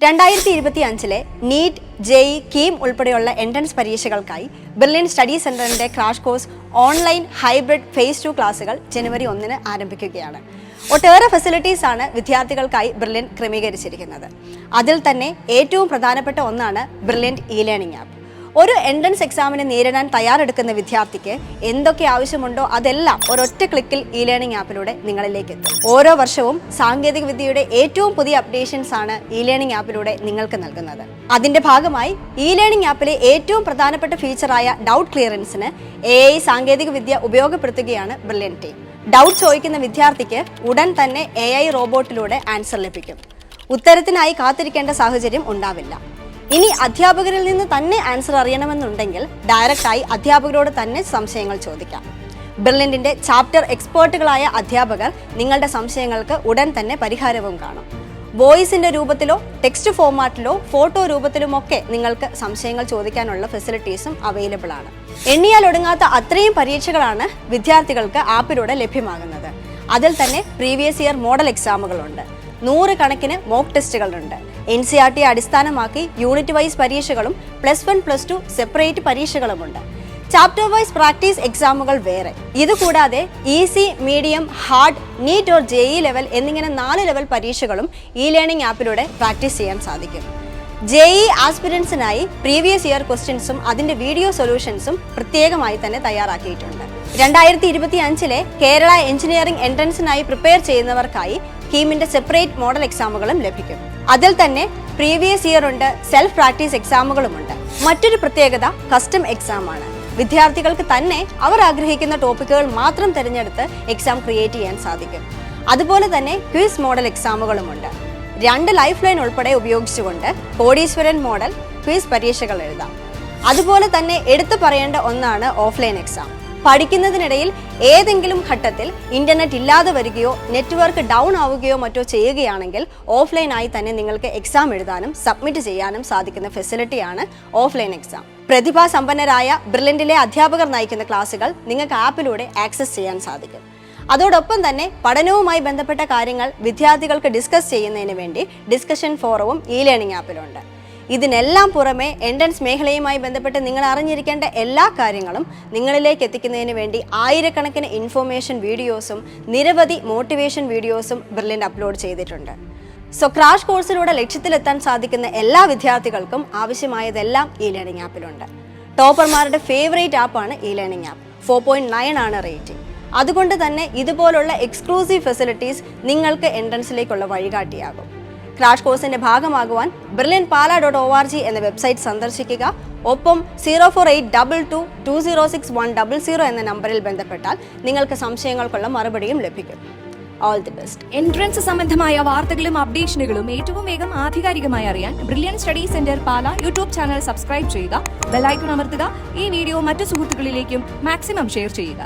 2025 NEET, JEE, KEAM ഉൾപ്പെടെയുള്ള entrance പരീക്ഷകൾക്കായി Berlin study സെന്ററിന്റെ crash course online hybrid phase 2 ക്ലാസുകൾ ജനുവരി 1 ആരംഭിക്കുകയാണ്. ഒട്ടേറെ ഫെസിലിറ്റീസ് ആണ് വിദ്യാർത്ഥികൾക്കായി ബെർലിൻ ക്രമീകരിച്ചിരിക്കുന്നത്. അതിൽ തന്നെ ഏറ്റവും പ്രധാനപ്പെട്ട ഒന്നാണ് ബ്രില്യൻറ്റ് ഇ-ലേണിംഗ് ആപ്പ്. ഒരു എൻട്രൻസ് എക്സാമിന് നേരിടാൻ തയ്യാറെടുക്കുന്ന വിദ്യാർത്ഥിക്ക് എന്തൊക്കെ ആവശ്യമുണ്ടോ അതെല്ലാം ഒരൊറ്റ ക്ലിക്കിൽ ഇ-ലേണിംഗ് ആപ്പിലൂടെ നിങ്ങളിലേക്ക് എത്തും. ഓരോ വർഷവും സാങ്കേതിക വിദ്യയുടെ ഏറ്റവും പുതിയ അപ്ഡേഷൻസ് ആണ് ഇ-ലേണിംഗ് ആപ്പിലൂടെ നിങ്ങൾക്ക് നൽകുന്നത്. അതിന്റെ ഭാഗമായി ഇ-ലേണിംഗ് ആപ്പിലെ ഏറ്റവും പ്രധാനപ്പെട്ട ഫീച്ചറായ ഡൗട്ട് ക്ലിയറൻസിന് AI സാങ്കേതിക വിദ്യ ഉപയോഗപ്പെടുത്തുകയാണ് ബ്രില്യൻറ്റ് ടീം. ഡൗട്ട് ചോദിക്കുന്ന വിദ്യാർത്ഥിക്ക് ഉടൻ തന്നെ AI റോബോട്ടിലൂടെ ആൻസർ ലഭിക്കും. ഉത്തരത്തിനായി കാത്തിരിക്കേണ്ട സാഹചര്യം ഉണ്ടാവില്ല. ഇനി അധ്യാപകരിൽ നിന്ന് തന്നെ ആൻസർ അറിയണമെന്നുണ്ടെങ്കിൽ ഡയറക്റ്റായി അധ്യാപകരോട് തന്നെ സംശയങ്ങൾ ചോദിക്കാം. ബെർലിൻ്റെ ചാപ്റ്റർ എക്സ്പേർട്ടുകളായ അധ്യാപകർ നിങ്ങളുടെ സംശയങ്ങൾക്ക് ഉടൻ തന്നെ പരിഹാരവും കാണും. വോയിസിന്റെ രൂപത്തിലോ ടെക്സ്റ്റ് ഫോർമാറ്റിലോ ഫോട്ടോ രൂപത്തിലുമൊക്കെ നിങ്ങൾക്ക് സംശയങ്ങൾ ചോദിക്കാനുള്ള ഫെസിലിറ്റീസും അവൈലബിൾ ആണ്. എണ്ണിയാൽ ഒടുങ്ങാത്ത അത്രയും പരീക്ഷകളാണ് വിദ്യാർത്ഥികൾക്ക് ആപ്പിലൂടെ ലഭ്യമാകുന്നത്. അതിൽ തന്നെ പ്രീവിയസ് ഇയർ മോഡൽ എക്സാമുകളുണ്ട്, 100 കണക്കിന് മോക്ക് ടെസ്റ്റുകളുണ്ട്. NCERT അടിസ്ഥാനമാക്കി യൂണിറ്റ് വൈസ് പരീക്ഷകളും +1, +2 സെപ്പറേറ്റ് പരീക്ഷകളുമുണ്ട്. ചാപ്റ്റർ വൈസ് പ്രാക്ടീസ് എക്സാമുകൾ വേറെ. ഇതുകൂടാതെ easy, medium, hard, NEET or JEE level എന്നിങ്ങനെ 4 ലെവൽ പരീക്ഷകളും ഇ-ലേണിംഗ് ആപ്പിലൂടെ പ്രാക്ടീസ് ചെയ്യാൻ സാധിക്കും. JEE ആസ്പിരൻസിനായി പ്രീവിയസ് ഇയർ ക്വസ്റ്റ്യൻസും അതിന്റെ വീഡിയോ സൊല്യൂഷൻസും പ്രത്യേകമായി തന്നെ തയ്യാറാക്കിയിട്ടുണ്ട്. 2025 കേരള എഞ്ചിനീയറിംഗ് എൻട്രൻസിനായി പ്രിപ്പയർ ചെയ്യുന്നവർക്കായി കീമിന്റെ സെപ്പറേറ്റ് മോഡൽ എക്സാമുകളും ലഭിക്കും. അതിൽ തന്നെ പ്രീവിയസ് ഇയർ ഉണ്ട്, സെൽഫ് പ്രാക്ടീസ് എക്സാമുകളുമുണ്ട്. മറ്റൊരു പ്രത്യേകത കസ്റ്റം എക്സാം ആണ്. വിദ്യാർത്ഥികൾക്ക് തന്നെ അവർ ആഗ്രഹിക്കുന്ന ടോപ്പിക്കുകൾ മാത്രം തിരഞ്ഞെടുത്ത് എക്സാം ക്രിയേറ്റ് ചെയ്യാൻ സാധിക്കും. അതുപോലെ തന്നെ ക്വിസ് മോഡൽ എക്സാമുകളുമുണ്ട്. 2 ലൈഫ് ലൈൻ ഉൾപ്പെടെ ഉപയോഗിച്ചുകൊണ്ട് കോടീശ്വരൻ മോഡൽ ക്വിസ് പരീക്ഷകൾ എഴുതാം. അതുപോലെ തന്നെ എടുത്തു പറയേണ്ട ഒന്നാണ് ഓഫ്ലൈൻ എക്സാം. പഠിക്കുന്നതിനിടയിൽ ഏതെങ്കിലും ഘട്ടത്തിൽ ഇന്റർനെറ്റ് ഇല്ലാതെ വരികയോ നെറ്റ്വർക്ക് ഡൗൺ ആവുകയോ മറ്റോ ചെയ്യുകയാണെങ്കിൽ ഓഫ്ലൈനായി തന്നെ നിങ്ങൾക്ക് എക്സാം എഴുതാനും സബ്മിറ്റ് ചെയ്യാനും സാധിക്കുന്ന ഫെസിലിറ്റിയാണ് ഓഫ്ലൈൻ എക്സാം. പ്രതിഭാസമ്പന്നരായ ബ്രില്യൻറ്റിലെ അധ്യാപകർ നയിക്കുന്ന ക്ലാസുകൾ നിങ്ങൾക്ക് ആപ്പിലൂടെ ആക്സസ് ചെയ്യാൻ സാധിക്കും. അതോടൊപ്പം തന്നെ പഠനവുമായി ബന്ധപ്പെട്ട കാര്യങ്ങൾ വിദ്യാർത്ഥികൾക്ക് ഡിസ്കസ് ചെയ്യുന്നതിന് വേണ്ടി ഡിസ്കഷൻ ഫോറവും ഇ-ലേണിംഗ് ആപ്പിലുണ്ട്. ഇതിനെല്ലാം പുറമെ എൻട്രൻസ് മേഖലയുമായി ബന്ധപ്പെട്ട് നിങ്ങൾ അറിഞ്ഞിരിക്കേണ്ട എല്ലാ കാര്യങ്ങളും നിങ്ങളിലേക്ക് എത്തിക്കുന്നതിന് വേണ്ടി ആയിരക്കണക്കിന് ഇൻഫോർമേഷൻ വീഡിയോസും നിരവധി മോട്ടിവേഷൻ വീഡിയോസും ബ്രില്യൻറ്റ് അപ്ലോഡ് ചെയ്തിട്ടുണ്ട്. സോ ക്രാഷ് കോഴ്സിലൂടെ ലക്ഷ്യത്തിലെത്താൻ സാധിക്കുന്ന എല്ലാ വിദ്യാർത്ഥികൾക്കും ആവശ്യമായതെല്ലാം ഇ-ലേണിംഗ് ആപ്പിലുണ്ട്. ടോപ്പർമാരുടെ ഫേവറേറ്റ് ആപ്പാണ് ഇ-ലേണിംഗ് ആപ്പ്. 4.9 ആണ് റേറ്റിംഗ്. അതുകൊണ്ട് തന്നെ ഇതുപോലുള്ള എക്സ്ക്ലൂസീവ് ഫെസിലിറ്റീസ് നിങ്ങൾക്ക് എൻട്രൻസിലേക്കുള്ള വഴികാട്ടിയാകും. ക്രാഷ് കോഴ്സിന്റെ ഭാഗമാകുവാൻ brilliantpala.org എന്ന വെബ്സൈറ്റ് സന്ദർശിക്കുക. ഒപ്പം 04822206 എന്ന നമ്പറിൽ ബന്ധപ്പെട്ടാൽ നിങ്ങൾക്ക് സംശയങ്ങൾക്കുള്ള മറുപടിയും ലഭിക്കും. All the best. എൻട്രൻസ് സംബന്ധമായ വാർത്തകളും അപ്ഡേഷനുകളും ഏറ്റവും വേഗം ആധികാരികമായി അറിയാൻ ബ്രില്യൻറ്റ് സ്റ്റഡി സെന്റർ പാല യൂട്യൂബ് ചാനൽ സബ്സ്ക്രൈബ് ചെയ്യുക, ബെൽ ഐക്കൺ അമർത്തുക. ഈ വീഡിയോ മറ്റു സുഹൃത്തുക്കളിലേക്കും മാക്സിമം ഷെയർ ചെയ്യുക.